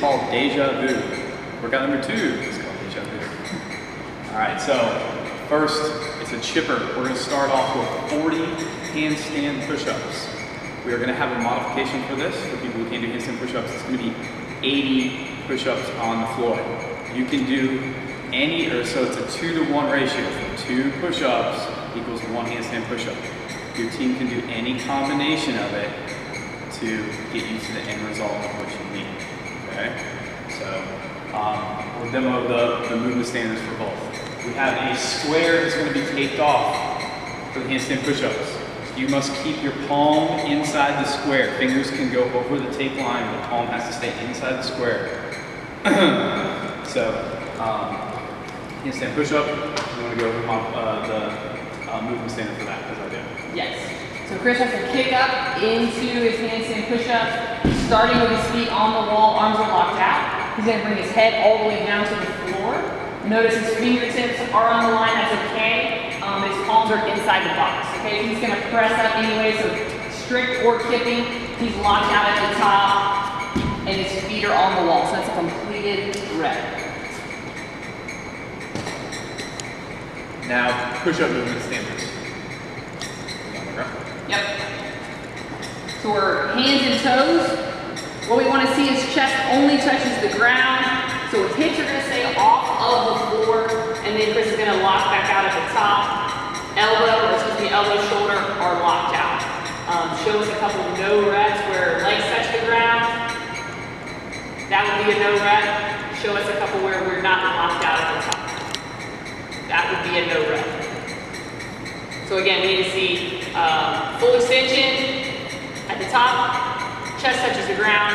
called Deja Vu. Workout number 2 is called Deja Vu. All right, so first, it's a chipper. We're gonna start off with 40 handstand push-ups. We are gonna have a modification for this. For people who can't do handstand push-ups, it's gonna be 80 push-ups on the floor. You can do any, so it's a 2-to-1 ratio. 2 push-ups equals 1 handstand push-up. Your team can do any combination of it to get you to the end result of what you need, okay? So we'll demo the movement standards for both. We have a square that's going to be taped off for the handstand push-ups. You must keep your palm inside the square. Fingers can go over the tape line, but the palm has to stay inside the square. So, handstand push-up, you want to go over the movement standard for that, because I do. Yes. So Chris has to kick up into his handstand push-up, starting with his feet on the wall, arms are locked out. He's going to bring his head all the way down to the floor. Notice his fingertips are on the line, that's okay. His palms are inside the box, okay? He's going to press up anyway, so strict or kipping. He's locked out at the top, and his feet are on the wall, so that's a completed rep. Now, push-up movement standards. Yep. So we're hands and toes. What we want to see is chest only touches the ground. So his hips are going to stay off of the floor, and then Chris is going to lock back out at the top. Elbow, shoulder are locked out. Show us a couple of no reps where legs touch the ground. That would be a no rep. Show us a couple where we're not locked out at the top. That would be a no rep. So again, we need to see full extension at the top, chest touches the ground,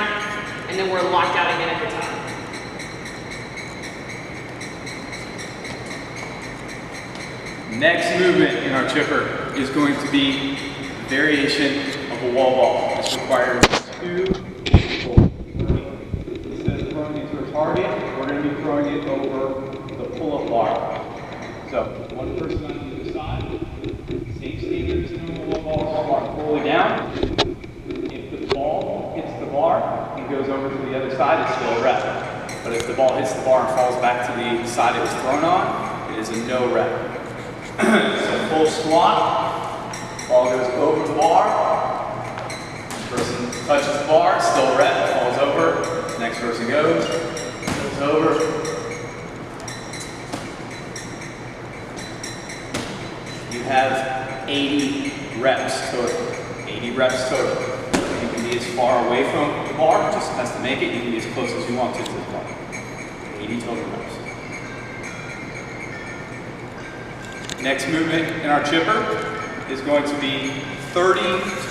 and then we're locked out again at the top. Next movement in our chipper is going to be a variation of a wall ball. This requires 2 people. Instead of throwing it to a target, we're going to be throwing it over the pull-up bar. So one person on either side. Same standard as doing the wall ball, all the way down. If the ball hits the bar and goes over to the other side, it's still a rep. But if the ball hits the bar and falls back to the side it was thrown on, it is a no rep. So full squat, ball goes over the bar, person touches the bar, still a rep, falls over, next person goes over. You have 80 reps total. 80 reps total. You can be as far away from the bar, just has to make it. You can be as close as you want to the bar. 80 total reps. Next movement in our chipper is going to be 30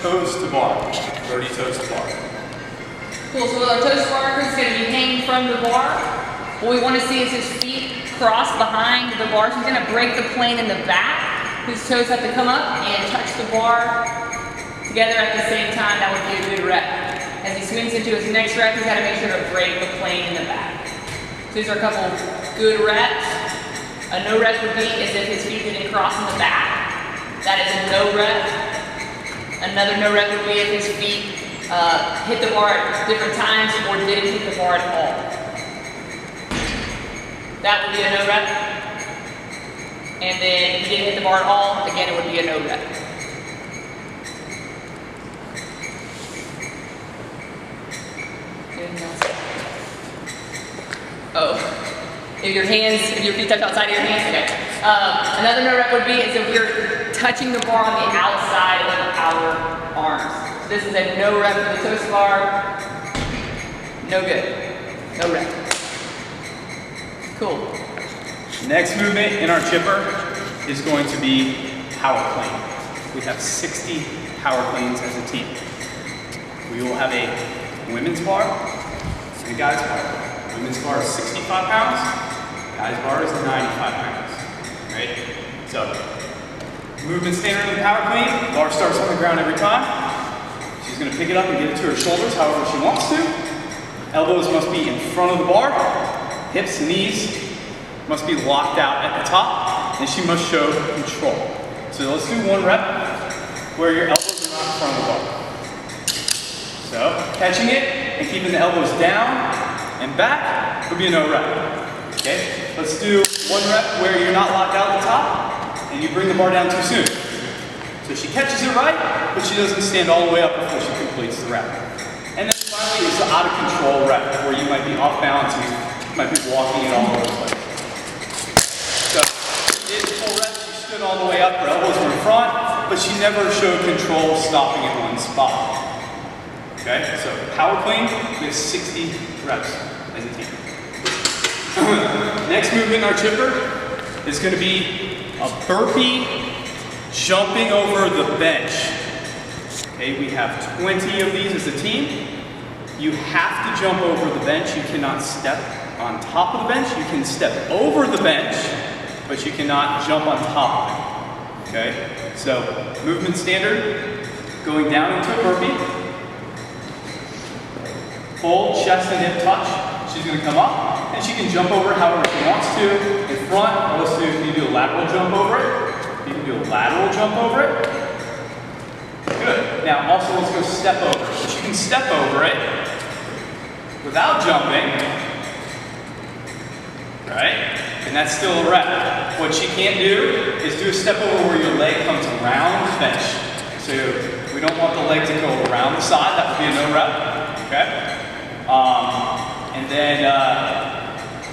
toes to bar. 30 toes to bar. Cool, so with our toes to bar, Chris is going to be hanging from the bar. What we want to see is his feet cross behind the bar. So he's going to break the plane in the back. His toes have to come up and touch the bar together at the same time. That would be a good rep. As he swings into his next rep, he's got to make sure to break the plane in the back. So these are a couple good reps. A no rep would be as if his feet didn't cross in the back. That is a no rep. Another no rep would be if his feet hit the bar at different times or didn't hit the bar at all. That would be a no rep. And then if he didn't hit the bar at all, again it would be a no rep. Oh. If your feet touch outside of your hands, okay. Another no rep would be is if you're touching the bar on the outside of our arms. So this is a no rep for the toes bar. No good. No rep. Cool. Next movement in our chipper is going to be power clean. We have 60 power cleans as a team. We will have a women's bar and a guys bar. Women's bar is 65 pounds. Guys bar is 95 pounds, right? So, movement standard in the power clean, bar starts on the ground every time. She's gonna pick it up and get it to her shoulders however she wants to. Elbows must be in front of the bar. Hips, knees must be locked out at the top, and she must show control. So let's do one rep where your elbows are not in front of the bar. So, catching it and keeping the elbows down, and back would be a no rep. Okay, let's do one rep where you're not locked out at the top and you bring the bar down too soon. So she catches it right, but she doesn't stand all the way up before she completes the rep. And then finally is the out of control rep where you might be off balance and you might be walking it all over the place. So in full rep, she stood all the way up, her elbows were in front, but she never showed control stopping in one spot. Okay, so power clean with 60 reps as a team. Next movement in our chipper is going to be a burpee jumping over the bench. Okay, we have 20 of these as a team. You have to jump over the bench. You cannot step on top of the bench. You can step over the bench, but you cannot jump on top of it. Okay, so movement standard, going down into a burpee. Full chest and hip touch. She's going to come up and she can jump over it however she wants to. In front, let's do, you can do a lateral jump over it. You can do a lateral jump over it. Good. Now also let's go step over it. So she can step over it without jumping. Right? And that's still a rep. What she can't do is do a step over where your leg comes around the bench. So we don't want the leg to go around the side. That would be a no rep. Okay? And then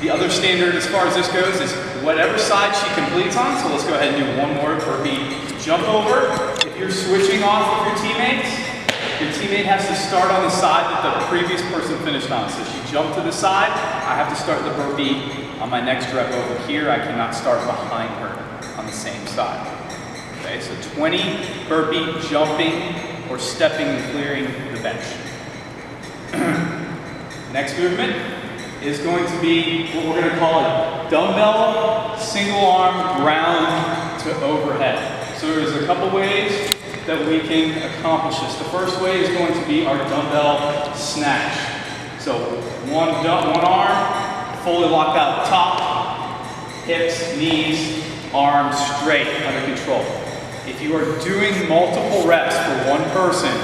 the other standard as far as this goes is whatever side she completes on. So let's go ahead and do one more burpee jump over. If you're switching off with your teammate has to start on the side that the previous person finished on. So she jumped to the side, I have to start the burpee on my next rep over here. I cannot start behind her on the same side. Okay, so 20 burpee jumping or stepping and clearing the bench. Next movement is going to be what we're going to call a dumbbell single arm ground to overhead. So there's a couple ways that we can accomplish this. The first way is going to be our dumbbell snatch. So one arm fully locked out at the top, hips, knees, arms straight under control. If you are doing multiple reps for one person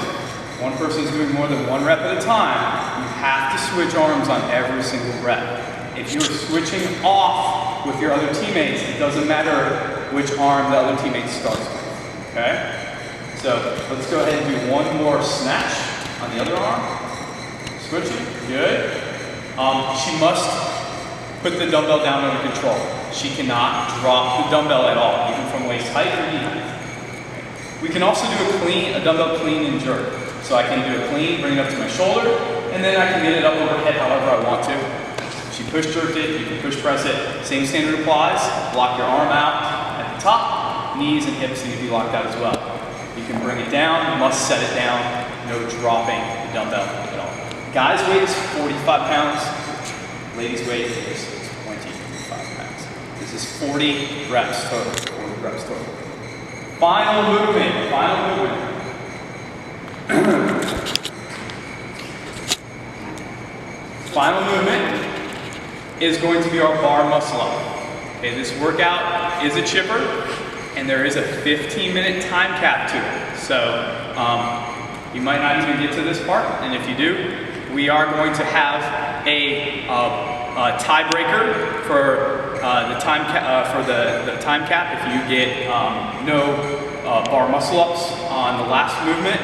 is doing more than one rep at a time, you have to switch arms on every single rep. If you're switching off with your other teammates, it doesn't matter which arm the other teammate starts with, okay? So let's go ahead and do one more snatch on the other arm. Switching, good. She must put the dumbbell down under control. She cannot drop the dumbbell at all, even from waist height or knee height. We can also do a dumbbell clean and jerk. So I can do a clean, bring it up to my shoulder, and then I can get it up overhead however I want to. She push jerked it, you can push press it. Same standard applies. Lock your arm out at the top, knees and hips need to be locked out as well. You can bring it down, you must set it down, no dropping the dumbbell at all. Guys' weight is 45 pounds, ladies' weight is 25 pounds. This is 40 reps total, 40 reps total. Final movement. Final movement is going to be our bar muscle up. Okay, this workout is a chipper, and there is a 15-minute time cap to it. So you might not even get to this part, and if you do, we are going to have a tiebreaker for the time cap. If you get no bar muscle ups on the last movement,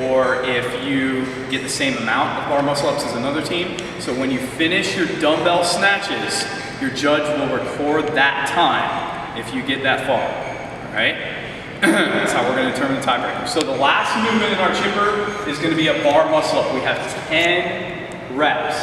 or if you get the same amount of bar muscle ups as another team. So when you finish your dumbbell snatches, your judge will record that time if you get that far, all right? That's how we're going to determine the tiebreaker. So the last movement in our chipper is going to be a bar muscle up. We have 10 reps,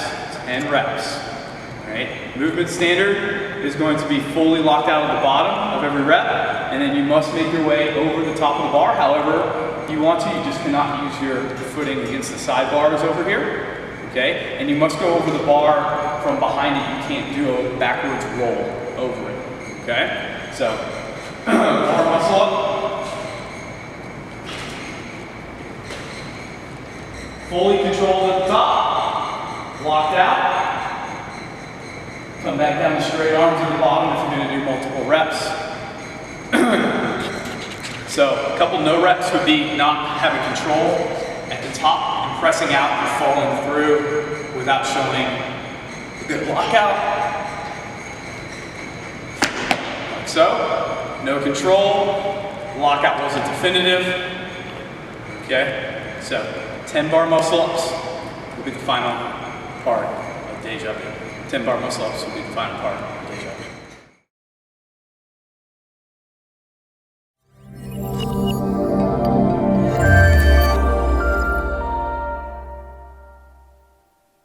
right? Movement standard is going to be fully locked out at the bottom of every rep, and then you must make your way over the top of the bar. However you want to, you just cannot use your footing against the sidebars over here, okay? And you must go over the bar from behind it. You can't do a backwards roll over it, okay? So, bar muscle up. Fully controlled at the top, locked out. Come back down the straight arms at the bottom if you're going to do multiple reps. So a couple no reps would be not having control at the top and pressing out and falling through without showing Good lockout. Like so. No control. Lockout wasn't definitive. Okay, so 10 bar muscle ups will be the final part of Deja Vu. 10 bar muscle ups will be the final part.